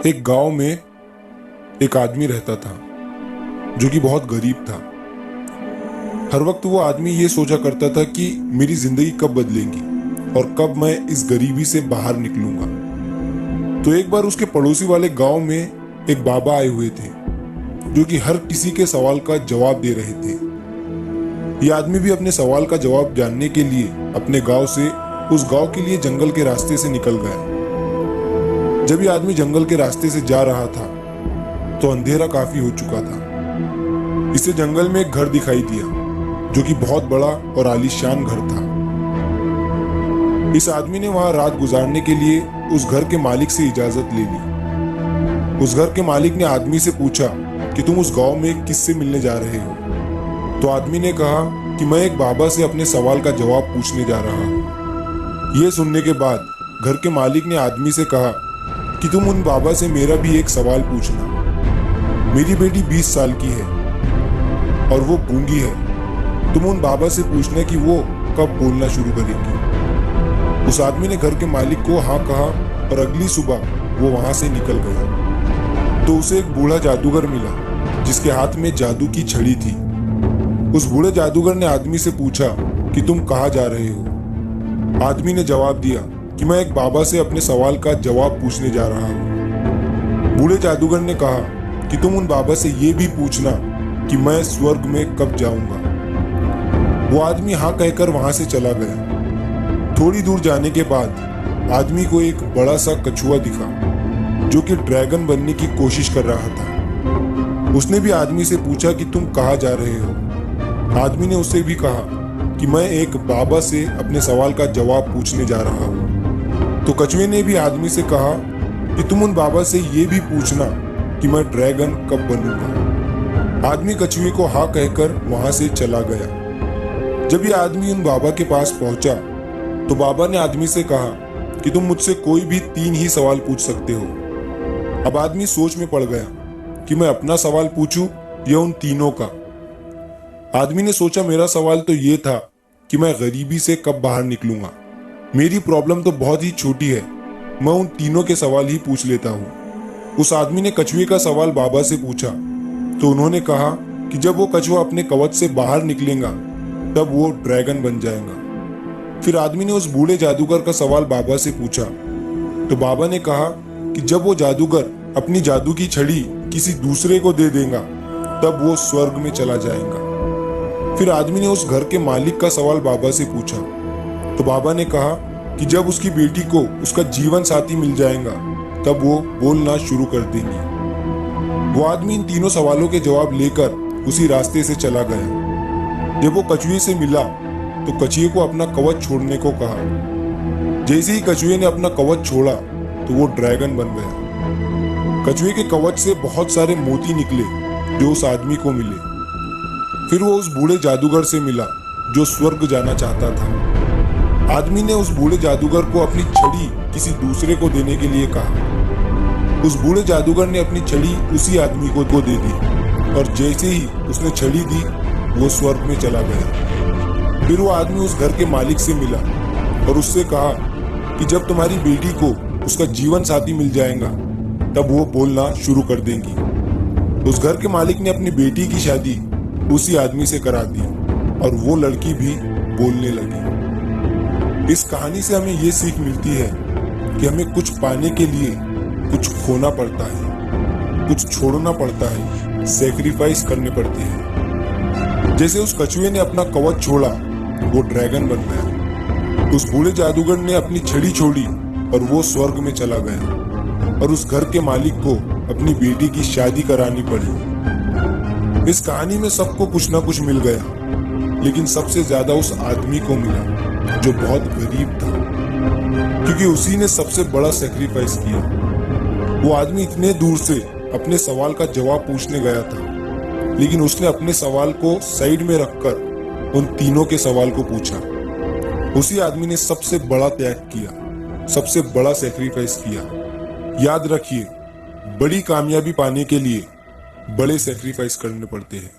एक गांव में एक आदमी रहता था जो कि बहुत गरीब था। हर वक्त वो आदमी ये सोचा करता था कि मेरी जिंदगी कब बदलेगी और कब मैं इस गरीबी से बाहर निकलूंगा। तो एक बार उसके पड़ोसी वाले गांव में एक बाबा आए हुए थे जो कि हर किसी के सवाल का जवाब दे रहे थे। ये आदमी भी अपने सवाल का जवाब जानने के लिए अपने गांव से उस गांव के लिए जंगल के रास्ते से निकल गया। जब ये आदमी जंगल के रास्ते से जा रहा था तो अंधेरा काफी हो चुका था। इसे जंगल में एक घर दिखाई दिया जो कि बहुत बड़ा और आलीशान घर था। इस आदमी ने वहां रात गुजारने के लिए उस घर के मालिक से इजाजत ले ली। उस घर के मालिक ने आदमी से पूछा कि तुम उस गांव में किससे मिलने जा रहे हो। तो आदमी ने कहा कि मैं एक बाबा से अपने सवाल का जवाब पूछने जा रहा हूँ। यह सुनने के बाद घर के मालिक ने आदमी से कहा कि तुम उन बाबा से मेरा भी एक सवाल पूछना। मेरी बेटी 20 साल की है और वो गूंगी है। तुम उन बाबा से पूछना कि वो कब बोलना शुरू करेगी। उस आदमी ने घर के मालिक को हाँ कहा और अगली सुबह वो वहां से निकल गया। तो उसे एक बूढ़ा जादूगर मिला जिसके हाथ में जादू की छड़ी थी। उस बूढ़े जादूगर ने आदमी से पूछा कि तुम कहाँ जा रहे हो। आदमी ने जवाब दिया कि मैं एक बाबा से अपने सवाल का जवाब पूछने जा रहा हूँ। बूढ़े जादूगर ने कहा कि तुम उन बाबा से ये भी पूछना कि मैं स्वर्ग में कब जाऊंगा। वो आदमी हाँ कहकर वहां से चला गया। थोड़ी दूर जाने के बाद आदमी को एक बड़ा सा कछुआ दिखा जो कि ड्रैगन बनने की कोशिश कर रहा था। उसने भी आदमी से पूछा कि तुम कहाँ जा रहे हो। आदमी ने उससे भी कहा कि मैं एक बाबा से अपने सवाल का जवाब पूछने जा रहा हूँ। तो कछुए ने भी आदमी से कहा कि तुम उन बाबा से ये भी पूछना कि मैं ड्रैगन कब बनूंगा। आदमी कछुए को हाँ कहकर वहां से चला गया। जब ये आदमी उन बाबा के पास पहुंचा तो बाबा ने आदमी से कहा कि तुम मुझसे कोई भी 3 ही सवाल पूछ सकते हो। अब आदमी सोच में पड़ गया कि मैं अपना सवाल पूछूं या उन तीनों का। आदमी ने सोचा मेरा सवाल तो ये था कि मैं गरीबी से कब बाहर निकलूंगा। मेरी प्रॉब्लम तो बहुत ही छोटी है, मैं उन तीनों के सवाल ही पूछ लेता हूँ। उस आदमी ने कछुए का सवाल बाबा से पूछा तो उन्होंने कहा कि जब वो कछुआ अपने कवच से बाहर निकलेगा तब वो ड्रैगन बन जाएगा। फिर आदमी ने उस बूढ़े जादूगर का सवाल बाबा से पूछा तो बाबा ने कहा कि जब वो जादूगर अपनी जादू की छड़ी किसी दूसरे को दे देगा तब वो स्वर्ग में चला जाएगा। फिर आदमी ने उस घर के मालिक का सवाल बाबा से पूछा तो बाबा ने कहा कि जब उसकी बेटी को उसका जीवन साथी मिल जाएगा तब वो बोलना शुरू कर देंगी। वो आदमी इन तीनों सवालों के जवाब लेकर उसी रास्ते से चला गया। जब वो कछुए से मिला तो कछुए को अपना कवच छोड़ने को कहा। जैसे ही कछुए ने अपना कवच छोड़ा तो वो ड्रैगन बन गया। कछुए के कवच से बहुत सारे मोती निकले जो उस आदमी को मिले। फिर वो उस बूढ़े जादूगर से मिला जो स्वर्ग जाना चाहता था। आदमी ने उस बूढ़े जादूगर को अपनी छड़ी किसी दूसरे को देने के लिए कहा। उस बूढ़े जादूगर ने अपनी छड़ी उसी आदमी को दे दी और जैसे ही उसने छड़ी दी वो स्वर्ग में चला गया। फिर वो आदमी उस घर के मालिक से मिला और उससे कहा कि जब तुम्हारी बेटी को उसका जीवन साथी मिल जाएगा तब वो बोलना शुरू कर देंगी। उस घर के मालिक ने अपनी बेटी की शादी उसी आदमी से करा दी और वो लड़की भी बोलने लगी। इस कहानी से हमें ये सीख मिलती है कि हमें कुछ पाने के लिए कुछ खोना पड़ता है, कुछ छोड़ना पड़ता है, सैक्रिफाइस करने पड़ते हैं। जैसे उस कछुए ने अपना कवच छोड़ा वो ड्रैगन बन गया। उस बूढ़े जादूगर ने अपनी छड़ी छोड़ी और वो स्वर्ग में चला गया और उस घर के मालिक को अपनी बेटी की शादी करानी पड़ी। इस कहानी में सबको कुछ ना कुछ मिल गया, लेकिन सबसे ज्यादा उस आदमी को मिला जो बहुत गरीब था, क्योंकि उसी ने सबसे बड़ा सैक्रिफाइस किया। वो आदमी इतने दूर से अपने सवाल का जवाब पूछने गया था, लेकिन उसने अपने सवाल को साइड में रखकर उन तीनों के सवाल को पूछा। उसी आदमी ने सबसे बड़ा त्याग किया, सबसे बड़ा सैक्रिफाइस किया। याद रखिए, बड़ी कामयाबी पाने के लिए बड़े सैक्रिफाइस करने पड़ते हैं।